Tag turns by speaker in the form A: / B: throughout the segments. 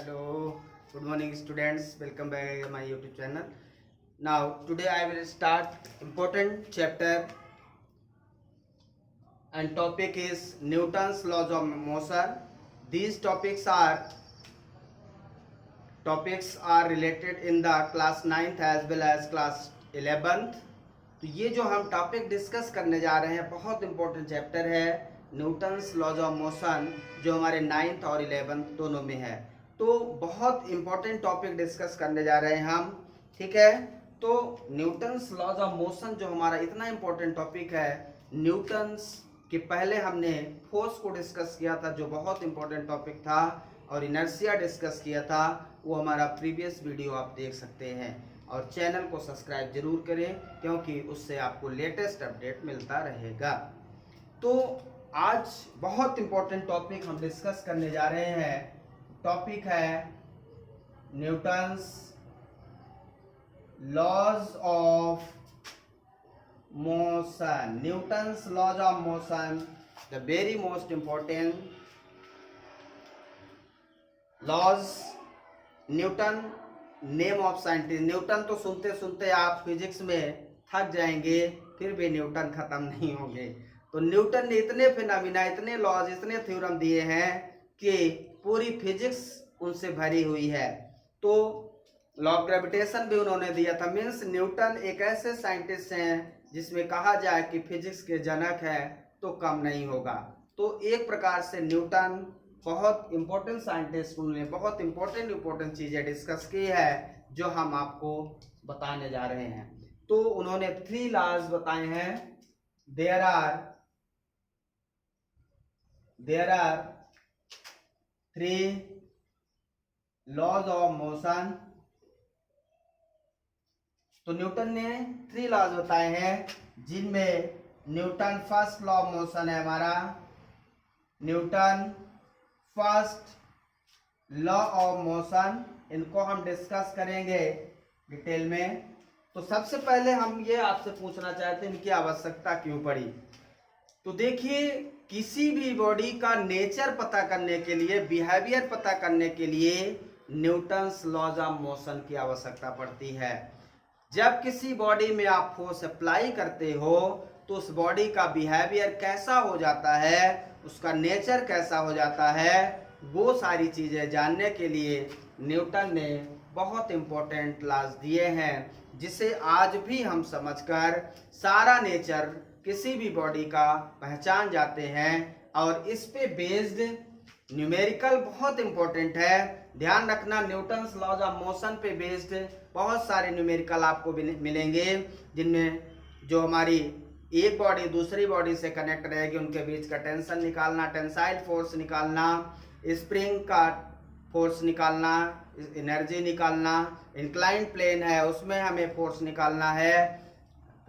A: Hello, good morning students. Welcome back to my YouTube channel. Now today I will start important chapter and topic is Newton's laws of motion. These topics are related in the class 9th as well as class 11th. तो ये जो हम topic discuss करने जा रहे हैं बहुत important chapter है न्यूटन्स लॉज ऑफ मोशन जो हमारे 9th और 11th दोनों में है। तो बहुत इंपॉर्टेंट टॉपिक डिस्कस करने जा रहे हैं हम, ठीक है। तो न्यूटन्स लॉज ऑफ मोशन जो हमारा इतना इंपॉर्टेंट टॉपिक है, न्यूटन्स के पहले हमने फोर्स को डिस्कस किया था जो बहुत इंपॉर्टेंट टॉपिक था, और इनर्शिया डिस्कस किया था, वो हमारा प्रीवियस वीडियो आप देख सकते हैं। और चैनल को सब्सक्राइब जरूर करें क्योंकि उससे आपको लेटेस्ट अपडेट मिलता रहेगा। तो आज बहुत इंपॉर्टेंट टॉपिक हम डिस्कस करने जा रहे हैं। टॉपिक है Newton's laws of motion. Newton's laws of motion, the very most important laws. Newton name of scientist. Newton तो सुनते सुनते आप फिजिक्स में थक जाएंगे, फिर भी न्यूटन खत्म नहीं होंगे। तो न्यूटन ने इतने फिनोमिना, इतने लॉज, इतने थ्योरम दिए हैं कि पूरी फिजिक्स उनसे भरी हुई है। तो लॉ ऑफ ग्रेविटेशन भी उन्होंने दिया था। मीन्स न्यूटन एक ऐसे साइंटिस्ट हैं जिसमें कहा जाए कि फिजिक्स के जनक है तो कम नहीं होगा। तो एक प्रकार से न्यूटन बहुत इंपॉर्टेंट साइंटिस्ट, उन्होंने बहुत इंपॉर्टेंट चीजें डिस्कस की है जो हम आपको बताने जा रहे हैं। तो उन्होंने 3 लॉज बताए हैं। There are 3 laws of motion. तो न्यूटन ने 3 लॉज बताए हैं जिनमें Newton first law of motion है हमारा, Newton first law of motion. इनको हम डिस्कस करेंगे डिटेल में। तो सबसे पहले हम ये आपसे पूछना चाहते हैं इनकी आवश्यकता क्यों पड़ी। तो देखिए, किसी भी बॉडी का नेचर पता करने के लिए, बिहेवियर पता करने के लिए न्यूटन्स लॉज ऑफ मोशन की आवश्यकता पड़ती है। जब किसी बॉडी में आप फोर्स अप्लाई करते हो तो उस बॉडी का बिहेवियर कैसा हो जाता है, उसका नेचर कैसा हो जाता है, वो सारी चीजें जानने के लिए न्यूटन ने बहुत इंपॉर्टेंट लॉज दिए हैं जिसे आज भी हम समझकर सारा नेचर किसी भी बॉडी का पहचान जाते हैं। और इस पे बेस्ड न्यूमेरिकल बहुत इंपॉर्टेंट है। ध्यान रखना, न्यूटन्स लॉज ऑफ मोशन पे बेस्ड बहुत सारे न्यूमेरिकल आपको मिलेंगे जिनमें जो हमारी एक बॉडी दूसरी बॉडी से कनेक्ट रहेगी उनके बीच का टेंशन निकालना, टेंसाइल फोर्स निकालना, स्प्रिंग का फोर्स निकालना, एनर्जी निकालना, इंक्लाइन प्लेन है उसमें हमें फोर्स निकालना है,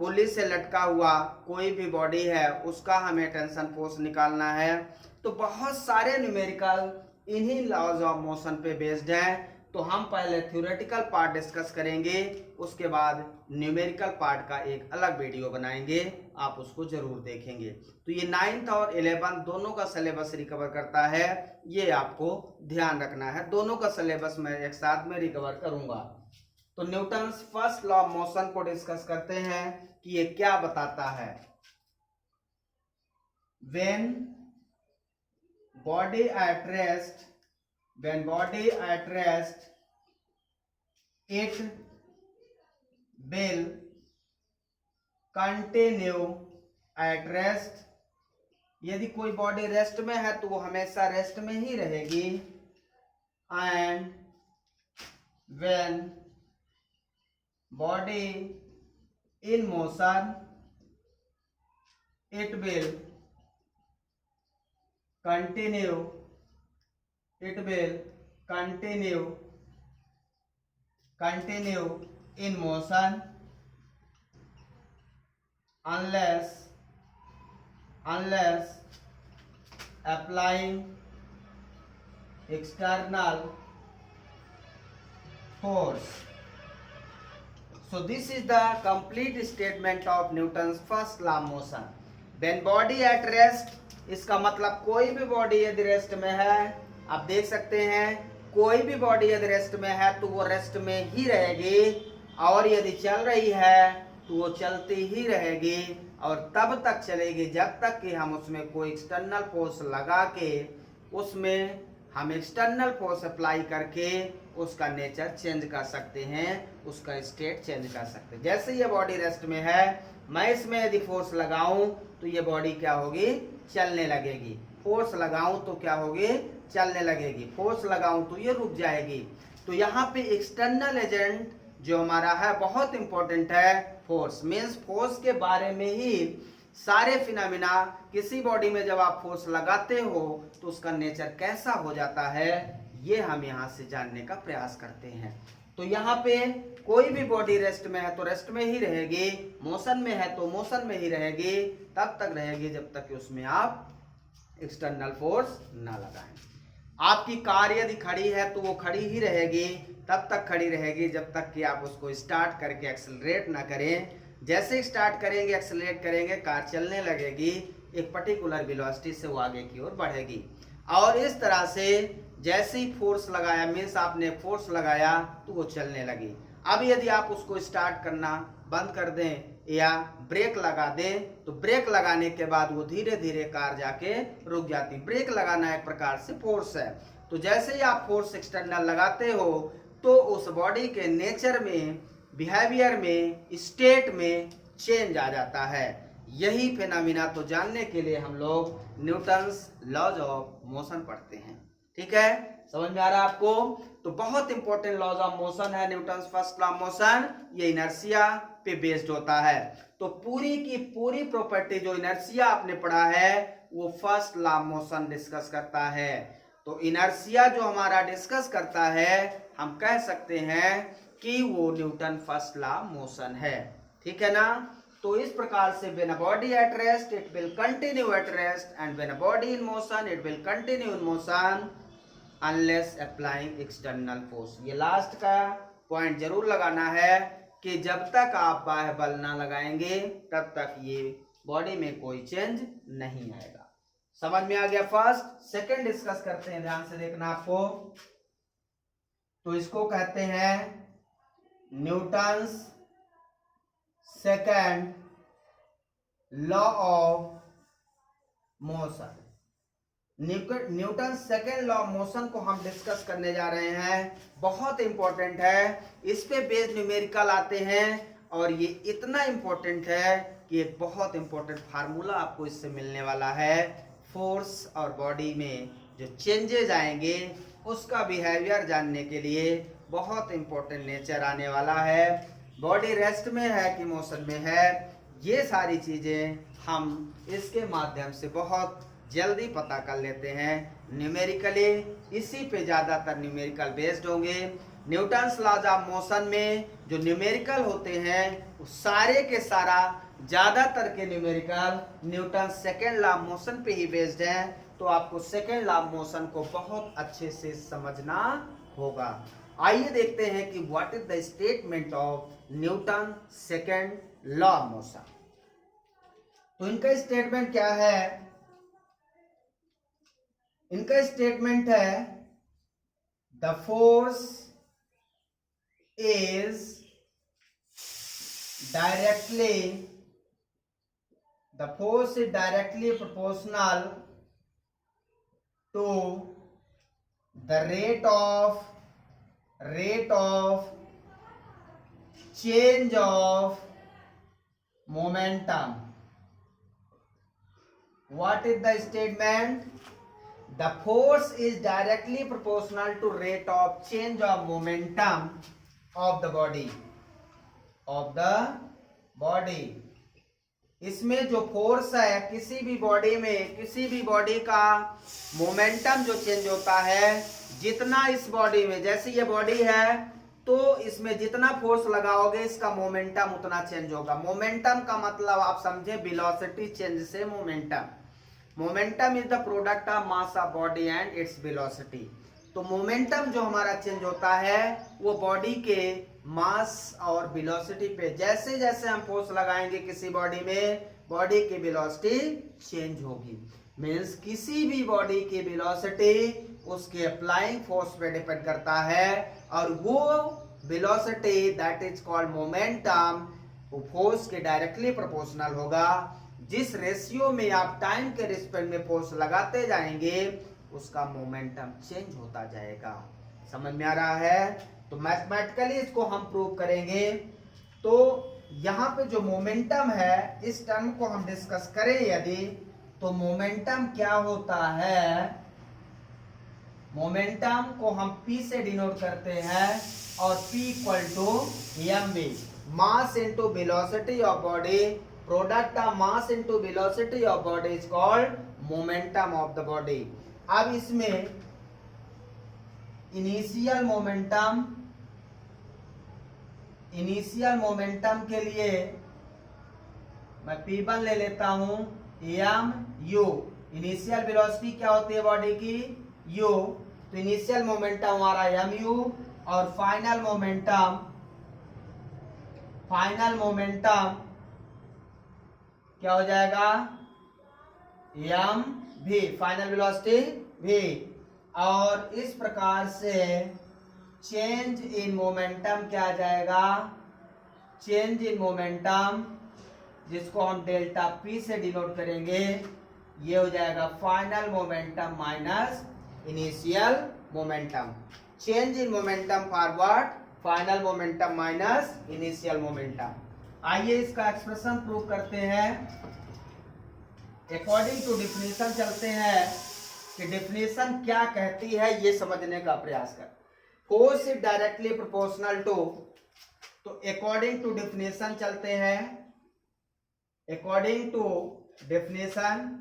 A: पुली से लटका हुआ कोई भी बॉडी है उसका हमें टेंशन फोर्स निकालना है। तो बहुत सारे न्यूमेरिकल इन्हीं लॉज ऑफ मोशन पे बेस्ड हैं। तो हम पहले थ्योरेटिकल पार्ट डिस्कस करेंगे, उसके बाद न्यूमेरिकल पार्ट का एक अलग वीडियो बनाएंगे, आप उसको जरूर देखेंगे। तो ये 9th और 11th दोनों का सिलेबस रिकवर करता है, ये आपको ध्यान रखना है। दोनों का सिलेबस मैं एक साथ में रिकवर करूंगा। तो Newton's first law of motion को डिस्कस करते हैं कि ये क्या बताता है। When body at rest, it will continue at rest। यदि कोई बॉडी रेस्ट में है तो वो हमेशा रेस्ट में ही रहेगी। And when body in motion, it will continue in motion unless applying external force। So this is the complete statement of Newton's first law of motion। When body at rest, इसका मतलब कोई भी body यदि rest में है, आप देख सकते हैं कोई भी बॉडी यदि रेस्ट में है तो वो रेस्ट में ही रहेगी, और यदि चल रही है तो वो चलती ही रहेगी, और तब तक चलेगी जब तक कि हम उसमें कोई एक्सटर्नल फोर्स लगा के, उसमें हम एक्सटर्नल फोर्स अप्लाई करके उसका नेचर चेंज कर सकते हैं, उसका स्टेट चेंज कर सकते हैं। जैसे ये बॉडी रेस्ट में है, मैं इसमें यदि फोर्स लगाऊं तो ये बॉडी क्या होगी, चलने लगेगी। फोर्स लगाऊं तो क्या होगी, चलने लगेगी। फोर्स लगाऊं तो ये रुक जाएगी। तो यहाँ पे एक्सटर्नल एजेंट जो हमारा है बहुत इंपॉर्टेंट है। फोर्स मीन्स फोर्स के बारे में ही सारे फिनोमिना, किसी बॉडी में जब आप फोर्स लगाते हो तो उसका नेचर कैसा हो जाता है, ये हम यहाँ से जानने का प्रयास करते हैं। तो यहाँ पे कोई भी बॉडी रेस्ट में है तो रेस्ट में ही रहेगी, मोशन में है तो मोशन में ही रहेगी, तब तक रहेगी जब तक कि उसमें आप एक्सटर्नल फोर्स ना लगाएं। आपकी कार यदि खड़ी है तो वो खड़ी ही रहेगी, तब तक खड़ी रहेगी जब तक कि आप उसको स्टार्ट करके एक्सेलरेट ना करें। जैसे स्टार्ट करेंगे, एक्सेलरेट करेंगे, कार चलने लगेगी, एक पर्टिकुलर वेलोसिटी से वो आगे की ओर बढ़ेगी। और इस तरह से जैसे ही फोर्स लगाया, मीन्स आपने फोर्स लगाया तो वो चलने लगी। अब यदि आप उसको स्टार्ट करना बंद कर दें या ब्रेक लगा दें तो ब्रेक लगाने के बाद वो धीरे धीरे कार जाके रुक जाती। ब्रेक लगाना एक प्रकार से फोर्स है। तो जैसे ही आप फोर्स एक्सटर्नल लगाते हो तो उस बॉडी के नेचर में, बिहेवियर में, स्टेट में चेंज आ जाता है। यही फिनोमिना तो जानने के लिए हम लोग न्यूटन्स लॉज ऑफ मोशन पढ़ते हैं। ठीक है, समझ में आ रहा है आपको? तो बहुत इंपॉर्टेंट लॉज ऑफ मोशन है Newton's first law of motion. ये इनर्शिया पे बेस्ड होता है। तो पूरी की पूरी प्रॉपर्टी जो इनर्शिया आपने पढ़ा है वो first law of motion discuss करता है। तो इनर्शिया जो हमारा डिस्कस करता है, हम कह सकते हैं कि वो Newton first law of motion है। ठीक है ना? तो इस प्रकार से when a body at rest it will continue at rest, and when a body in motion it will continue in motion unless applying external force. ये लास्ट का पॉइंट जरूर लगाना है कि जब तक आप बाह्य बल ना लगाएंगे तब तक ये बॉडी में कोई चेंज नहीं आएगा। समझ में आ गया? फर्स्ट। सेकंड डिस्कस करते हैं, ध्यान से देखना आपको। तो इसको कहते हैं Newton's second law of motion. Newton second law of motion को हम डिस्कस करने जा रहे हैं। बहुत इंपॉर्टेंट है। इस पे बेस्ड न्यूमेरिकल आते हैं और ये इतना इंपॉर्टेंट है कि एक बहुत इंपॉर्टेंट फार्मूला आपको इससे मिलने वाला है। फोर्स और बॉडी में जो चेंजेस आएंगे उसका बिहेवियर जानने के लिए बहुत इंपॉर्टेंट नेचर आने वाला है। बॉडी रेस्ट में है कि मोशन में है, ये सारी चीजें हम इसके माध्यम से बहुत जल्दी पता कर लेते हैं न्यूमेरिकली। इसी पे ज्यादातर न्यूमेरिकल बेस्ड होंगे। न्यूटन्स लॉज ऑफ मोशन में जो न्यूमेरिकल होते हैं वो सारे के सारा ज्यादातर के numerical Newton second law of motion पे ही बेस्ड हैं। तो आपको सेकेंड लॉ ऑफ मोशन को बहुत अच्छे से समझना होगा। आइए देखते हैं कि what is the statement of Newton second law of motion. तो इनका स्टेटमेंट क्या है? इनका स्टेटमेंट है the force is directly proportional to the rate of change of momentum. What is the statement? The force is directly proportional to rate of change of momentum of the body. इसमें जो force है किसी भी body में, किसी भी body का momentum जो चेंज होता है, जितना इस बॉडी में, जैसे ये बॉडी है तो इसमें जितना फोर्स लगाओगे इसका मोमेंटम उतना चेंज होगा। मोमेंटम का मतलब आप समझे वेलोसिटी चेंज से momentum. Momentum is the product of mass of body and its velocity. तो मोमेंटम जो हमारा चेंज होता है वो बॉडी के मास और वेलोसिटी पे, जैसे जैसे हम फोर्स लगाएंगे किसी बॉडी में, बॉडी की वेलोसिटी चेंज होगी। मीन्स किसी भी बॉडी की वेलोसिटी उसके अप्लाइंग फोर्स पे डिपेंड करता है, और वो velocity that is called momentum वो फोर्स के डायरेक्टली प्रोपोर्शनल होगा। जिस रेशियो में आप टाइम के रिस्पेक्ट में फोर्स लगाते जाएंगे उसका मोमेंटम चेंज होता जाएगा। समझ में आ रहा है? तो मैथमेटिकली इसको हम प्रूव करेंगे। तो यहाँ पे जो मोमेंटम है इस टर्म को हम डिस्कस करें यदि, तो मोमेंटम क्या होता है, मोमेंटम को हम P से डिनोट करते हैं, और P equal to mv, mass into velocity of body, product of mass into velocity of body is called momentum of the body. अब इसमें इनिशियल मोमेंटम के लिए मैं P1 ले लेता हूं, mu, इनिशियल वेलोसिटी क्या होती है बॉडी की, u, तो इनिशियल मोमेंटम हमारा mu, और फाइनल मोमेंटम क्या हो जाएगा, mv, फाइनल वेलोसिटी v। और इस प्रकार से चेंज इन मोमेंटम क्या आ जाएगा, चेंज इन मोमेंटम जिसको हम डेल्टा P से डिनोट करेंगे, ये हो जाएगा final momentum minus initial momentum. Change in momentum forward, final momentum minus initial momentum. आइए इसका एक्सप्रेशन प्रूव करते हैं। अकॉर्डिंग टू डिफिनेशन चलते हैं कि डिफिनेशन क्या कहती है ये समझने का प्रयास कर। Force is directly proportional to, तो अकॉर्डिंग टू डिफिनेशन चलते हैं। According to definition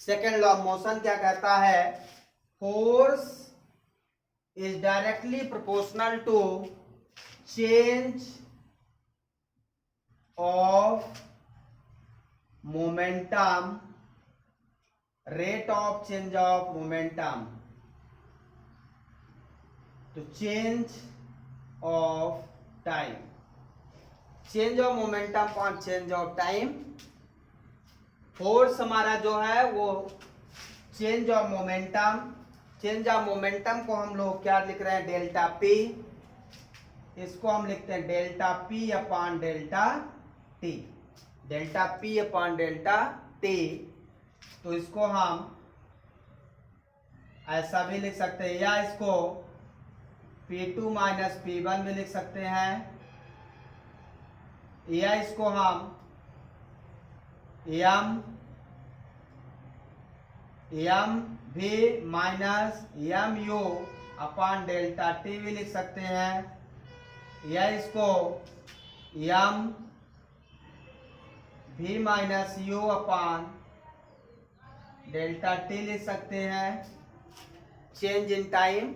A: second law of motion क्या कहता है, force is directly proportional to change of momentum, rate of change of momentum, तो change of time, change of momentum और change of time. Force हमारा जो है वो चेंज ऑफ मोमेंटम को हम लोग क्या लिख रहे हैं, डेल्टा P, इसको हम लिखते हैं delta P upon delta T, delta P upon delta T। तो इसको हम ऐसा भी लिख सकते हैं, या इसको P2 माइनस P1 भी लिख सकते हैं, या इसको हम m v minus mu upon delta T भी लिख सकते हैं, या इसको m v minus u upon delta T लिख सकते हैं। चेंज इन टाइम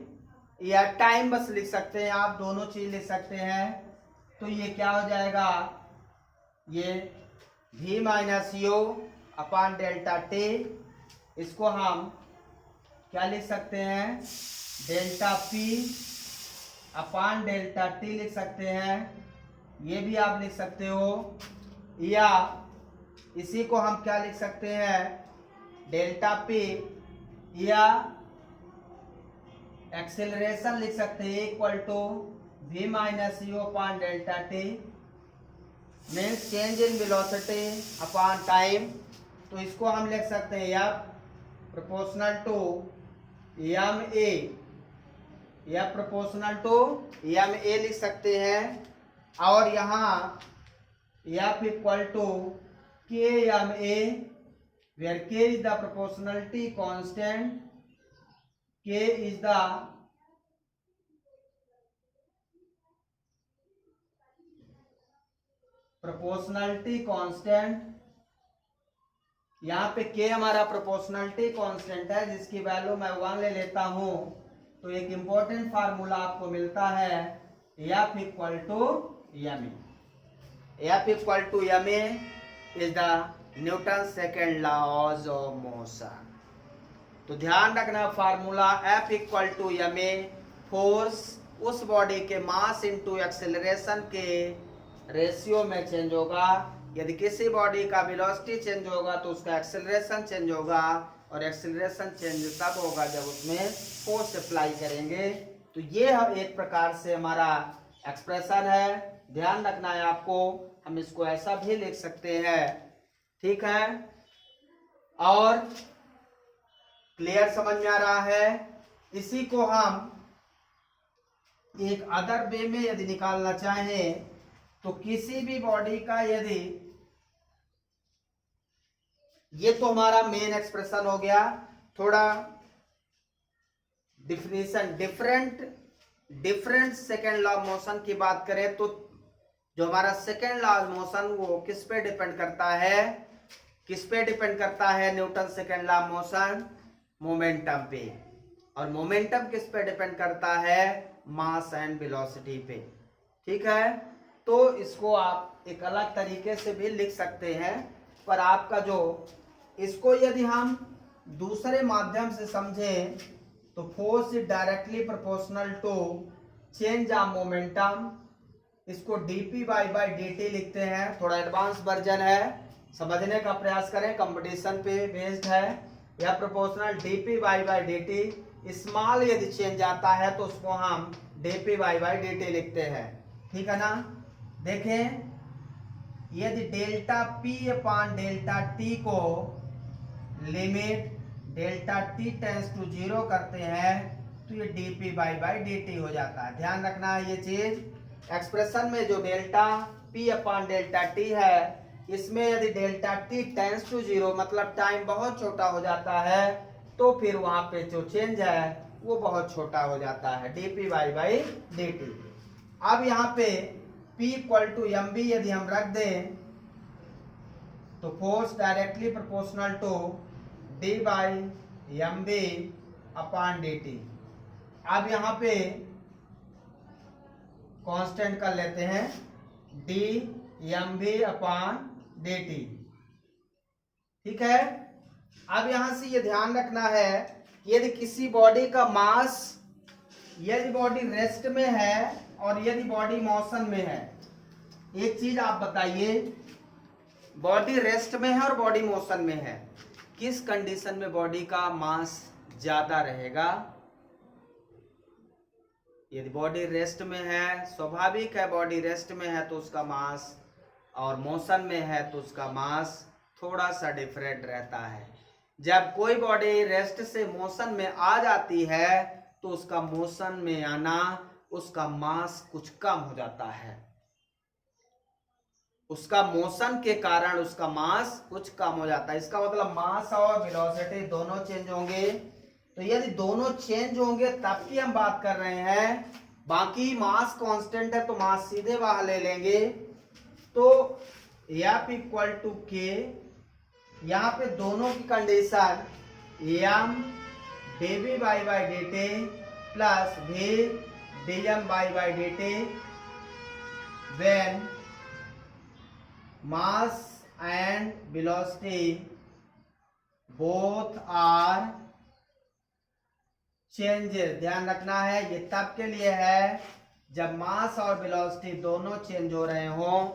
A: या टाइम बस लिख सकते हैं आप, दोनों चीज लिख सकते हैं। तो ये क्या हो जाएगा, ये v minus u upon delta T, इसको हम क्या लिख सकते हैं, delta P upon delta T लिख सकते हैं, ये भी आप लिख सकते हो। या इसी को हम क्या लिख सकते हैं, डेल्टा P या एक्सेलरेशन लिख सकते हैं equal to v minus u upon delta T, means change in velocity upon time. तो इसको हम लिख सकते हैं F प्रोपोर्शनल टू ma, या प्रोपोर्शनल टू ma लिख सकते हैं। और यहाँ F equal to kma, where k is the proportionality constant, k is the proportionality constant. यहाँ पे k हमारा प्रोपोर्शनलिटी कांस्टेंट है जिसकी वैल्यू मैं 1 ले लेता हूँ, तो एक इंपॉर्टेंट फार्मूला आपको मिलता है F equal to ma। F equal to ma is the Newton second laws of motion. तो ध्यान रखना formula F equal to ma, force उस बॉडी के मास इनटू एक्सेलरेशन के रेशियो में चेंज होगा। यदि किसी बॉडी का वेलोसिटी चेंज होगा तो उसका एक्सेलरेशन चेंज होगा, और एक्सेलरेशन चेंज तब होगा जब उसमें फोर्स अप्लाई करेंगे। तो ये एक प्रकार से हमारा एक्सप्रेशन है, ध्यान रखना है आपको। हम इसको ऐसा भी लिख सकते हैं, ठीक है। और क्लियर समझ में आ रहा है? इसी को हम एक अदर वे में यदि निकालना चाहें तो किसी भी बॉडी का यदि, ये तो हमारा मेन एक्सप्रेशन हो गया। थोड़ा definition, different second law of motion की बात करें तो जो हमारा सेकेंड लॉ ऑफ मोशन वो किस पे डिपेंड करता है? किस पे डिपेंड करता है Newton second law of motion? Momentum पे। और मोमेंटम किस पे डिपेंड करता है? मास एंड वेलोसिटी पे, ठीक है। तो इसको आप एक अलग तरीके से भी लिख सकते हैं, पर आपका जो इसको यदि हम दूसरे माध्यम से समझें तो force is directly proportional to change of momentum. इसको dp बाई dt लिखते हैं। थोड़ा एडवांस वर्जन है, समझने का प्रयास करें, कंपटीशन पे बेस्ड है। यह proportional dp by dt। Small यदि चेंज आता है तो उसको हम dp बाई dt लिखते हैं, ठीक है ना। देखें, यदि delta p upon delta t को limit delta t tends to 0 करते हैं तो ये dp बाई dt हो जाता है। ध्यान रखना है ये चीज। एक्सप्रेशन में जो delta p upon delta t है, इसमें यदि डेल्टा t टेंस टू 0 मतलब टाइम बहुत छोटा हो जाता है, तो फिर वहां पे जो चेंज है वो बहुत छोटा हो जाता है, dp बाई dt। अब यहाँ पे p इक्वल टू mb यदि हम रख दें तो force directly proportional to d by mb upon dt। अब यहाँ पे कांस्टेंट कर लेते हैं d mb अपॉन dt, ठीक है। अब यहां से ये ध्यान रखना है कि यदि किसी बॉडी का मास, यदि बॉडी रेस्ट में है और यदि बॉडी मोशन में है, एक चीज आप बताइए, बॉडी रेस्ट में है और बॉडी मोशन में है, किस कंडीशन में बॉडी का मास ज्यादा रहेगा? यदि बॉडी रेस्ट में है, स्वाभाविक है बॉडी रेस्ट में है तो उसका मास, और मोशन में है तो उसका मास थोड़ा सा डिफरेंट रहता है। जब कोई बॉडी रेस्ट से मोशन में आ जाती है तो उसका मोशन में आना, उसका मास कुछ कम हो जाता है। उसका मोशन के कारण उसका मास कुछ कम हो जाता है। इसका मतलब मास और वेलोसिटी दोनों चेंज होंगे। तो यदि दोनों चेंज होंगे तब की हम बात कर रहे हैं। बाकी मास कांस्टेंट है तो मास सीधे वहां ले लेंगे। तो F इक्वल टू के, यहाँ पे दोनों की condition m dv by dt plus v dm by dt when mass and velocity both are changes। ध्यान रखना है ये तब के लिए है जब मास और वेलोसिटी दोनों चेंज हो रहे हों,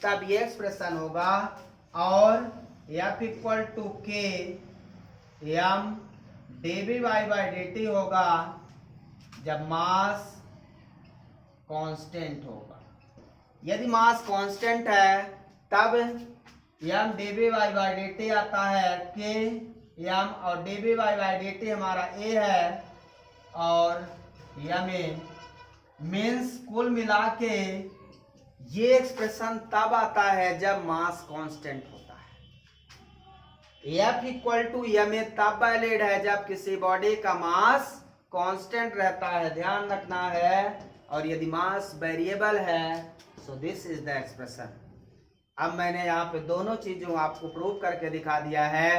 A: तब ये एक्सप्रेशन होगा। और F इक्वल टू के m dv बाई dt होगा जब मास कांस्टेंट होगा। यदि मास कांस्टेंट है तब m dv बाई dt आता है k m, और dv बाई dt हमारा a है, और m मीन्स कुल मिला के ये एक्सप्रेशन तब आता है जब मास कांस्टेंट होता है। F इक्वल टू m तब वैलिड है जब किसी बॉडी का मास कांस्टेंट रहता है, ध्यान रखना है। और यदि मास वेरिएबल है so this is the expression. अब मैंने यहाँ पे दोनों चीजों आपको प्रूव करके दिखा दिया है।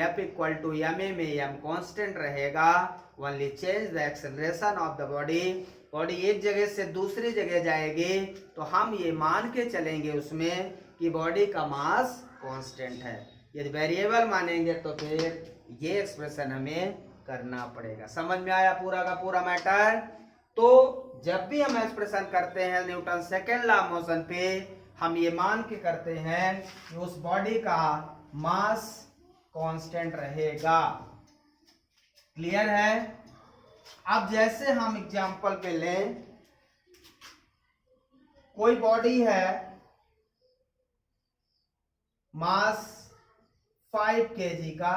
A: F इक्वल टू m में m कांस्टेंट रहेगा, only change the acceleration of the body. Body एक जगह से दूसरी जगह जाएगी तो हम ये मान के चलेंगे उसमें कि बॉडी का मास कांस्टेंट है। यदि वेरिएबल मानेंगे तो फिर ये एक्सप्रेशन हमें करना पड़ेगा। समझ में आया पूरा का पूरा मैटर? तो जब भी हम एक्सप्रेशन करते हैं Newton second law of motion पे, हम ये मान के करते हैं कि उस बॉडी का मास कांस्टेंट रहेगा। क्लियर है? अब जैसे हम एग्जांपल पे लें, कोई बॉडी है, मास 5 kg का,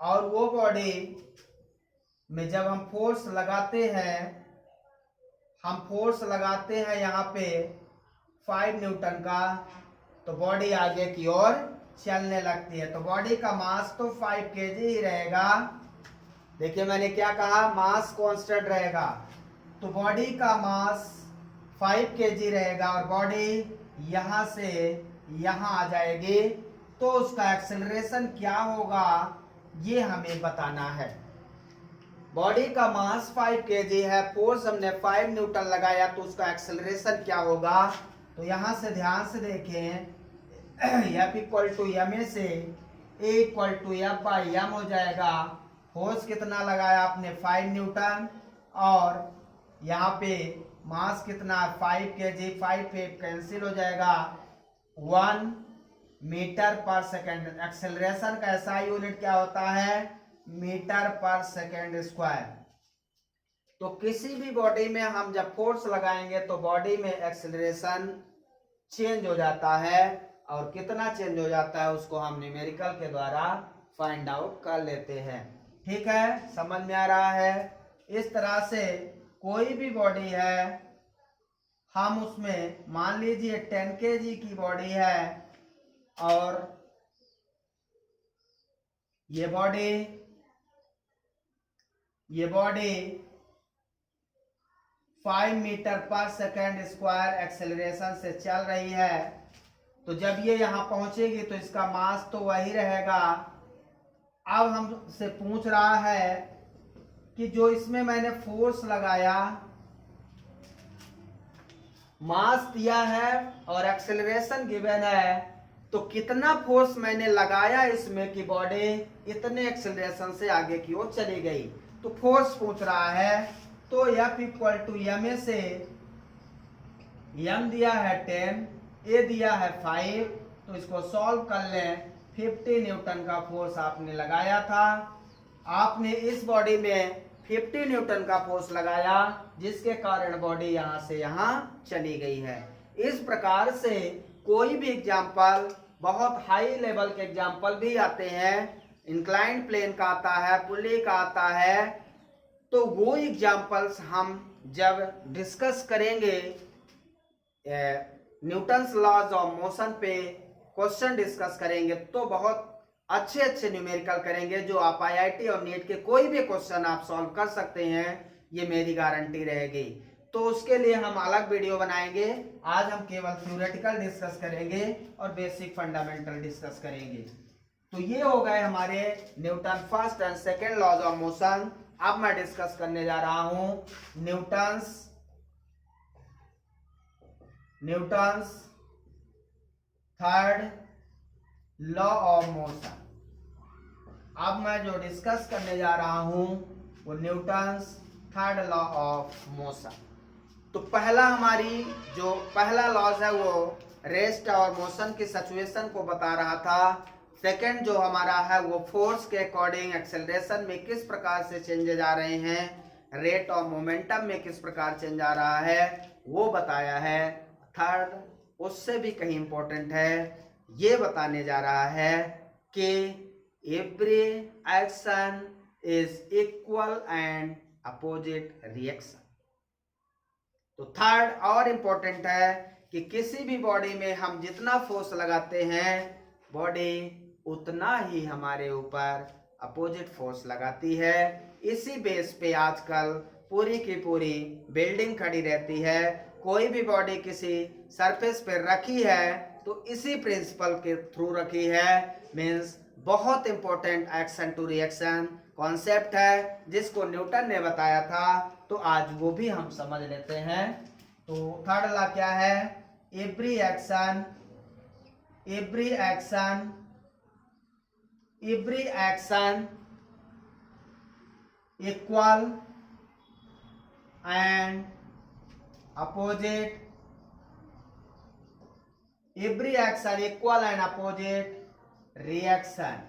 A: और वो बॉडी में जब हम फोर्स लगाते हैं, यहाँ पे 5 न्यूटन का, तो बॉडी आगे की ओर चलने लगती है। तो बॉडी का मास तो 5 kg ही रहेगा। देखिए मैंने क्या कहा, मास कांस्टेंट रहेगा, तो बॉडी का मास 5 kg रहेगा और बॉडी यहां से यहां आ जाएगी। तो उसका एक्सेलरेशन क्या होगा ये हमें बताना है। बॉडी का मास 5 kg है, फोर्स हमने 5 न्यूटन लगाया, तो उसका एक्सेलरेशन क्या होगा। तो यहां से ध्यान से देखें, F equal to m a से A equal to f by m हो जाएगा। फोर्स कितना लगाया आपने, 5 न्यूटन, और यहाँ पे मास कितना, 5 kg, 5 कैंसिल हो जाएगा, 1 मीटर पर सेकेंड। एक्सेलरेशन का SI यूनिट क्या होता है, मीटर पर सेकेंड स्क्वायर। तो किसी भी बॉडी में हम जब फोर्स लगाएंगे तो बॉडी में एक्सेलरेशन चेंज हो जाता है, और कितना चेंज हो जाता है उसको हम न्यूमेरिकल के द्वारा फाइंड आउट कर लेते हैं। ठीक है, समझ में आ रहा है? इस तरह से कोई भी बॉडी है, हम उसमें मान लीजिए 10 kg की बॉडी है, और ये बॉडी 5 मीटर पर सेकेंड स्क्वायर एक्सेलरेशन से चल रही है। तो जब ये यहां पहुंचेगी तो इसका मास तो वही रहेगा। अब हमसे पूछ रहा है कि जो इसमें मैंने फोर्स लगाया, मास दिया है और एक्सेलरेशन गिवन है, तो कितना फोर्स मैंने लगाया इसमें कि बॉडी इतने एक्सेलरेशन से आगे की ओर चली गई। तो फोर्स पूछ रहा है, तो F equal to m a से, एम दिया है 10, ए दिया है 5, तो इसको सॉल्व कर लें। 50 न्यूटन का फोर्स आपने लगाया था, आपने इस बॉडी में 50 न्यूटन का फोर्स लगाया, जिसके कारण बॉडी यहां से यहां चली गई है। इस प्रकार से कोई भी एग्जाम्पल, बहुत हाई लेवल के एग्जाम्पल भी आते हैं, इंक्लाइंड प्लेन का आता है, पुली का आता है, तो वो एग्जाम्पल्स हम जब डिस्कस करेंगे, न्यूटन्स लॉज ऑफ मोशन पे क्वेश्चन डिस्कस करेंगे, तो बहुत अच्छे न्यूमेरिकल करेंगे, जो आप IIT और नीट के कोई भी क्वेश्चन आप सॉल्व कर सकते हैं, ये मेरी गारंटी रहेगी। तो उसके लिए हम अलग वीडियो बनाएंगे। आज हम केवल थ्योरेटिकल डिस्कस करेंगे और बेसिक फंडामेंटल डिस्कस करेंगे। तो ये हो गए हमारे Newton first and second laws of motion. अब मैं डिस्कस करने जा रहा हूं Newton's third law of motion. अब मैं जो डिस्कस करने जा रहा हूं वो Newton's third law of motion. तो पहला लॉज है वो रेस्ट और मोशन की सिचुएशन को बता रहा था। सेकंड जो हमारा है वो फोर्स के अकॉर्डिंग एक्सेलरेशन में किस प्रकार से चेंजेज आ रहे हैं, रेट और मोमेंटम में किस प्रकार चेंज आ रहा है वो बताया है। थर्ड उससे भी कहीं इंपॉर्टेंट है, ये बताने जा रहा है कि every action is equal and opposite reaction. तो थर्ड और इंपॉर्टेंट है कि किसी भी बॉडी में हम जितना फोर्स लगाते हैं, बॉडी उतना ही हमारे ऊपर अपोजिट फोर्स लगाती है। इसी बेस पे आजकल पूरी की पूरी बिल्डिंग खड़ी रहती है। कोई भी बॉडी किसी सरफेस पे रखी है तो इसी प्रिंसिपल के थ्रू रखी है। मीन्स बहुत important action to reaction concept है, जिसको न्यूटन ने बताया था। तो आज वो भी हम समझ लेते हैं। तो थर्ड लॉ क्या है, every action equal and opposite every action equal and opposite reaction,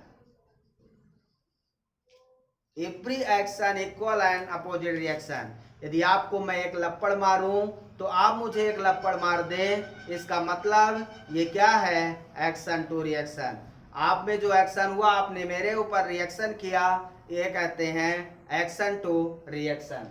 A: every action equal and opposite reaction. यदि आपको मैं एक लपड़ मारूं तो आप मुझे एक लपड़ मार दें, इसका मतलब ये क्या है, एक्शन टू रिएक्शन। आप में जो एक्शन हुआ, आपने मेरे ऊपर रिएक्शन किया, ये कहते हैं एक्शन टू रिएक्शन।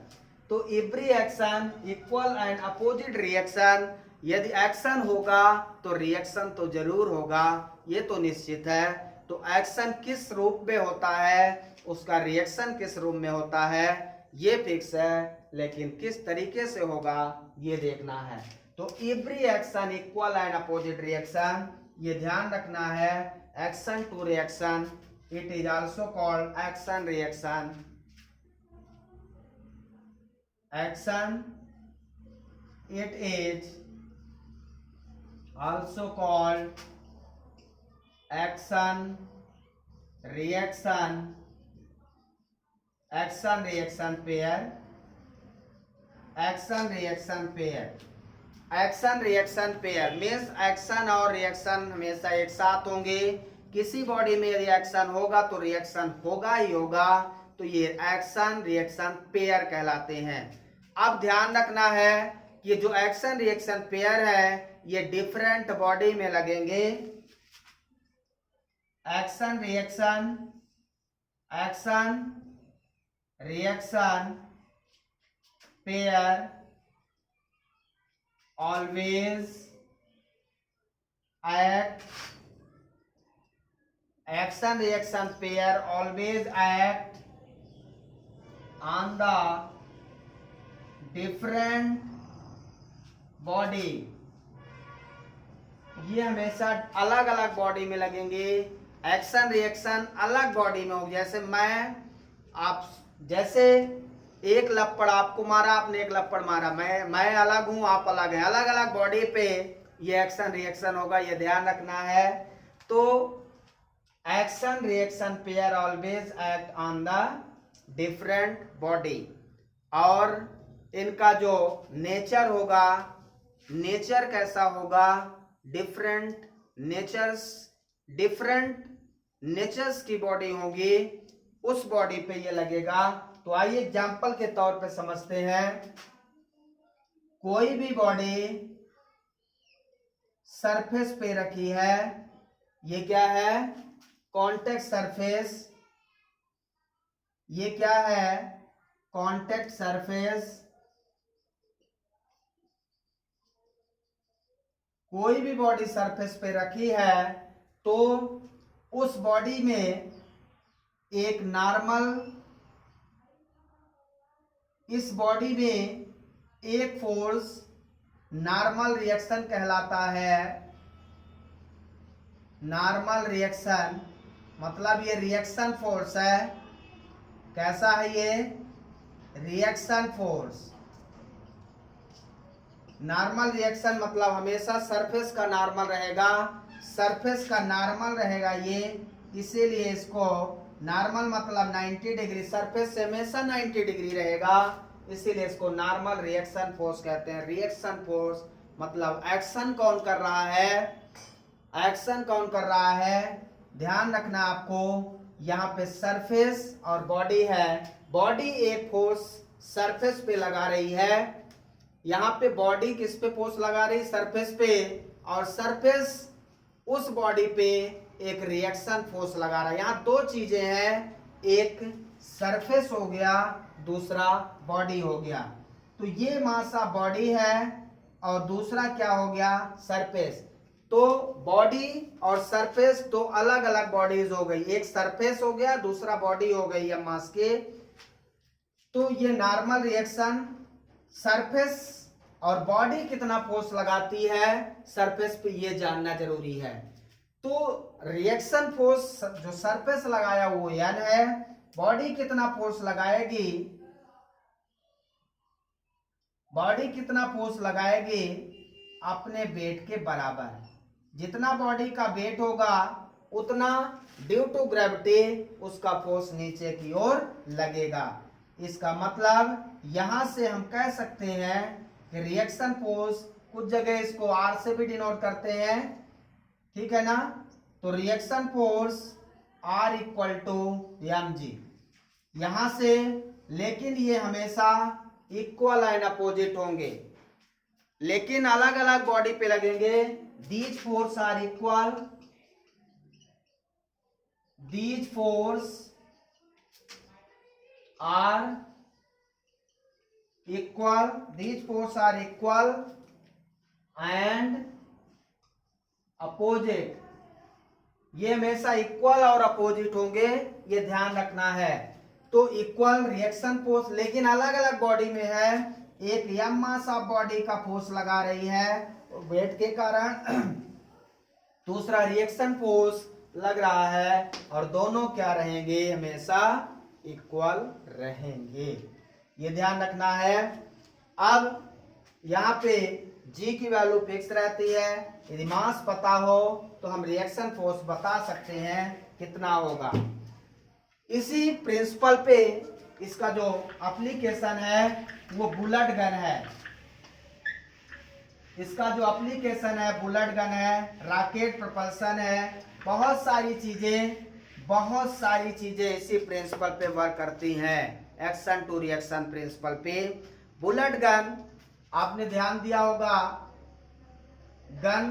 A: तो every action equal and opposite reaction, यदि एक्शन होगा तो रिएक्शन तो जरूर होगा, ये तो निश्चित है। तो एक्शन किस रूप में होता है, उसका रिएक्शन किस रूप में होता है, ये फिक्स है, लेकिन किस तरीके से होगा ये देखना है। तो every action equal and opposite reaction, ये ध्यान रखना है। Action to reaction, it is also called action reaction, action, it is also called action reaction, action reaction pair, action reaction pair, action reaction pair means action और reaction हमेशा एक साथ होंगे। किसी बॉडी में यदि एक्शन होगा तो रिएक्शन होगा ही होगा, तो ये एक्शन रिएक्शन पेयर कहलाते हैं। अब ध्यान रखना है कि जो एक्शन रिएक्शन पेयर है ये डिफरेंट बॉडी में लगेंगे। Action reaction, action reaction pair always act, action reaction pair always act on the different body, ये हमेशा अलग अलग बॉडी में लगेंगे। एक्शन रिएक्शन अलग बॉडी में हो, जैसे जैसे एक लपड़ आपको मारा, आपने एक लपड़ मारा, मैं अलग हूं, आप अलग हैं, अलग अलग बॉडी पे ये एक्शन रिएक्शन होगा, ये ध्यान रखना है। तो action reaction pair always act on the different body, और इनका जो नेचर होगा, नेचर कैसा होगा, डिफरेंट नेचर्स की बॉडी होगी, उस बॉडी पे ये लगेगा। तो आइए एग्जांपल के तौर पे समझते हैं। कोई भी बॉडी सरफेस पे रखी है, ये क्या है, कॉन्टेक्ट सरफेस, ये क्या है, कॉन्टेक्ट सरफेस। कोई भी बॉडी सरफेस पे रखी है तो उस बॉडी में एक नॉर्मल, इस बॉडी में एक फोर्स नॉर्मल रिएक्शन कहलाता है। नॉर्मल रिएक्शन मतलब ये रिएक्शन फोर्स है। कैसा है ये, रिएक्शन फोर्स। नॉर्मल रिएक्शन मतलब हमेशा सरफेस का नॉर्मल रहेगा, सरफेस का नॉर्मल रहेगा ये, इसीलिए इसको नॉर्मल मतलब 90 डिग्री, सरफेस से हमेशा 90 डिग्री रहेगा, इसीलिए इसको नॉर्मल रिएक्शन फोर्स कहते हैं। रिएक्शन फोर्स मतलब एक्शन कौन कर रहा है, एक्शन कौन कर रहा है, ध्यान रखना आपको। यहाँ पे सरफेस और बॉडी है, बॉडी एक फोर्स सरफेस पे लगा रही है, यहाँ पे बॉडी किस पे फोर्स लगा रही, सरफेस पे, और सरफेस उस बॉडी पे एक रिएक्शन फोर्स लगा रहा है। यहाँ दो चीजें हैं, एक सरफेस हो गया, दूसरा बॉडी हो गया। तो ये मासा बॉडी है और दूसरा क्या हो गया, सरफेस। तो बॉडी और सरफेस दो अलग अलग बॉडीज हो गई, एक सरफेस हो गया, दूसरा बॉडी हो गई है मास के। तो ये नॉर्मल रिएक्शन, सरफेस और बॉडी कितना फोर्स लगाती है सरफेस पे, ये जानना जरूरी है। तो रिएक्शन फोर्स जो सरफेस लगाया वो n है, बॉडी कितना फोर्स लगाएगी, बॉडी कितना फोर्स लगाएगी अपने वेट के बराबर। जितना बॉडी का वेट होगा उतना ड्यू टू ग्रेविटी उसका फोर्स नीचे की ओर लगेगा। इसका मतलब यहां से हम कह सकते हैं कि रिएक्शन फोर्स, कुछ जगह इसको R से भी डिनोट करते हैं, ठीक है ना। तो reaction force R equal to mg यहां से, लेकिन ये हमेशा इक्वल एंड अपोजिट होंगे, लेकिन अलग अलग बॉडी पे लगेंगे। These force are equal, these force are equal, these force are equal and opposite, ये हमेशा इक्वल और अपोजिट होंगे, ये ध्यान रखना है। तो इक्वल रिएक्शन फोर्स, लेकिन अलग अलग बॉडी में है। एक m मास ऑफ बॉडी का फोर्स लगा रही है वेट के कारण, दूसरा रिएक्शन फोर्स लग रहा है, और दोनों क्या रहेंगे, हमेशा इक्वल रहेंगे, ये ध्यान रखना है। अब यहाँ पे G की वैल्यू फिक्स रहती है। यदि मास पता हो तो हम रिएक्शन फोर्स बता सकते हैं कितना होगा। इसी प्रिंसिपल पे इसका जो एप्लीकेशन है वो बुलेट गन है। इसका जो एप्लीकेशन है बुलेट गन है, रॉकेट प्रोपल्शन है, बहुत सारी चीजें इसी प्रिंसिपल पे वर्क करती हैं, एक्शन टू रिएक्शन प्रिंसिपल पे। बुलेट गन आपने ध्यान दिया होगा, गन,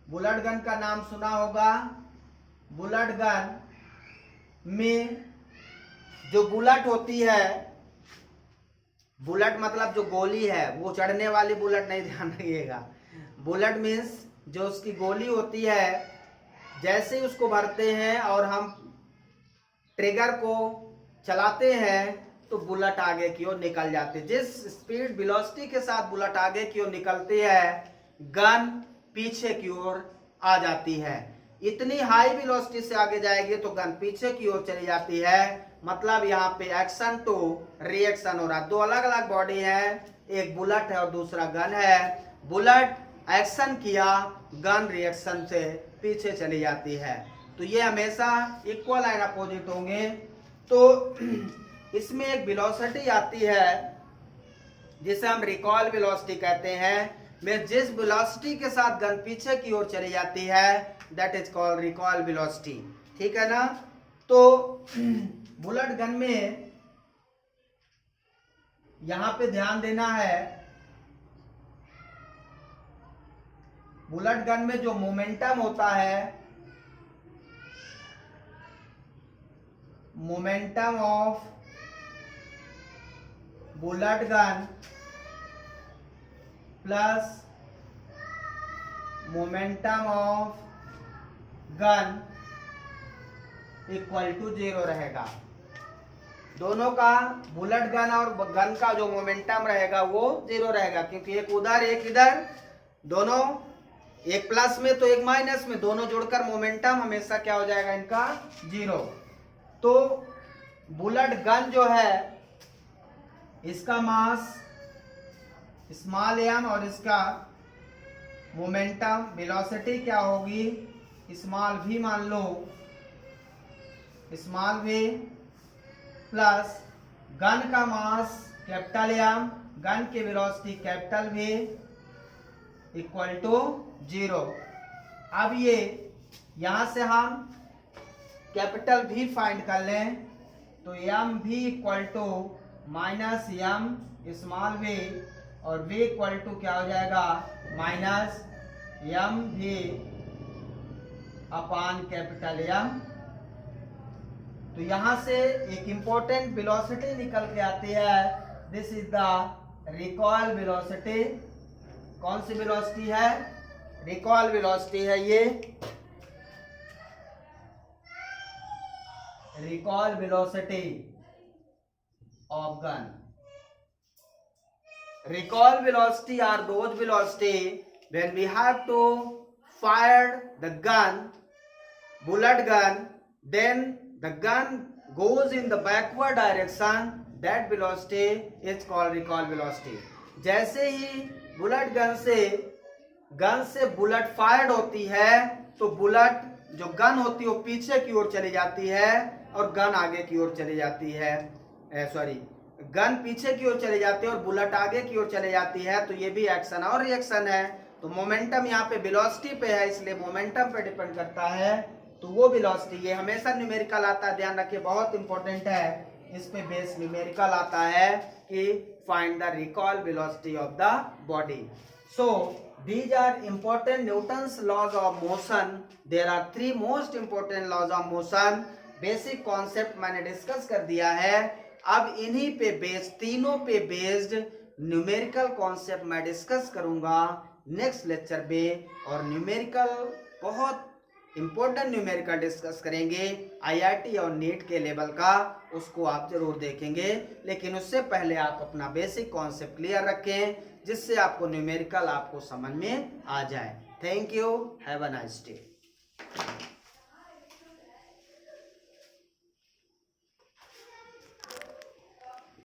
A: बुलेट गन का नाम सुना होगा। बुलेट गन में जो बुलेट होती है, बुलेट मतलब जो गोली है, वो चढ़ने वाली बुलेट नहीं, ध्यान रखिएगा। बुलेट मीन्स जो उसकी गोली होती है, जैसे ही उसको भरते हैं और हम ट्रिगर को चलाते हैं तो बुलेट आगे की ओर निकल जाती है। जिस स्पीड वेलोसिटी के साथ बुलेट आगे की ओर निकलती है, गन पीछे की ओर आ जाती है। इतनी हाई वेलोसिटी से आगे जाएगी तो गन पीछे की ओर चली जाती है। मतलब यहाँ पे एक्शन टू रिएक्शन हो रहा है। दो अलग अलग बॉडी है, एक बुलेट है और दूसरा गन है। बुलेट एक्शन किया, गन रिएक्शन से पीछे चली जाती है। तो ये हमेशा इक्वल एंड अपोजिट होंगे। तो इसमें एक वेलोसिटी आती है जिसे हम रिकॉल वेलोसिटी कहते हैं। में जिस वेलोसिटी के साथ गन पीछे की ओर चली जाती है, that is called recall velocity, ठीक है ना। तो बुलेट गन में यहां पे ध्यान देना है, बुलेट गन में जो मोमेंटम होता है, momentum of bullet gun plus momentum of gun equal to 0 रहेगा। दोनों का, बुलेट गन और गन का जो मोमेंटम रहेगा वो 0 रहेगा, क्योंकि एक उधर एक इधर, दोनों एक प्लस में तो एक माइनस में, दोनों जुड़कर मोमेंटम हमेशा क्या हो जाएगा, इनका 0। तो बुलेट गन जो है, इसका मास स्मॉल m और इसका मोमेंटम वेलोसिटी क्या होगी, स्मॉल v मान लो, स्मॉल v प्लस गन का मास कैपिटल M, गन की velocity capital V equal to 0। अब ये यहां से हम कैपिटल V फाइंड कर लें तो एम भी equal to minus m small v और v इक्वल टू क्या हो जाएगा, माइनस एम भी अपान कैपिटल एम। तो यहां से एक इंपॉर्टेंट वेलोसिटी निकल के आती है, this is the recall velocity. कौन सी वेलोसिटी है, रिकॉल वेलोसिटी है ये, recall velocity of gun. Recall velocity are those velocity when we have to fire the gun, bullet gun, then the gun goes in the backward direction, that velocity is called recall velocity। जैसे ही bullet gun से bullet fired होती है तो bullet जो gun होती है वो पीछे की ओर चली जाती है और गन आगे की ओर चली जाती है, गन पीछे की ओर चले जाती है और बुलेट आगे की ओर चले जाती है। तो ये भी एक्शन और रिएक्शन है। तो मोमेंटम यहाँ पे वेलोसिटी पे है, इसलिए मोमेंटम पे डिपेंड करता है। तो वो वेलोसिटी, ये हमेशा न्यूमेरिकल आता है, ध्यान रखिए, बहुत इंपॉर्टेंट है, इस पे बेस न्यूमेरिकल आता है कि find the recall velocity of the body. So these are important Newton's laws of motion. There are three most important laws of motion. Basic concept मैंने डिस्कस कर दिया है। अब इन्हीं पे बेस्ड, तीनों पे बेस्ड न्यूमेरिकल कॉन्सेप्ट मैं डिस्कस करूंगा नेक्स्ट लेक्चर पे, और न्यूमेरिकल बहुत इंपॉर्टेंट न्यूमेरिकल डिस्कस करेंगे आईआईटी और नीट के लेवल का, उसको आप जरूर देखेंगे। लेकिन उससे पहले आप अपना बेसिक कॉन्सेप्ट क्लियर रखें, जिससे आपको न्यूमेरिकल आपको समझ में आ जाए। Thank you, have a nice day.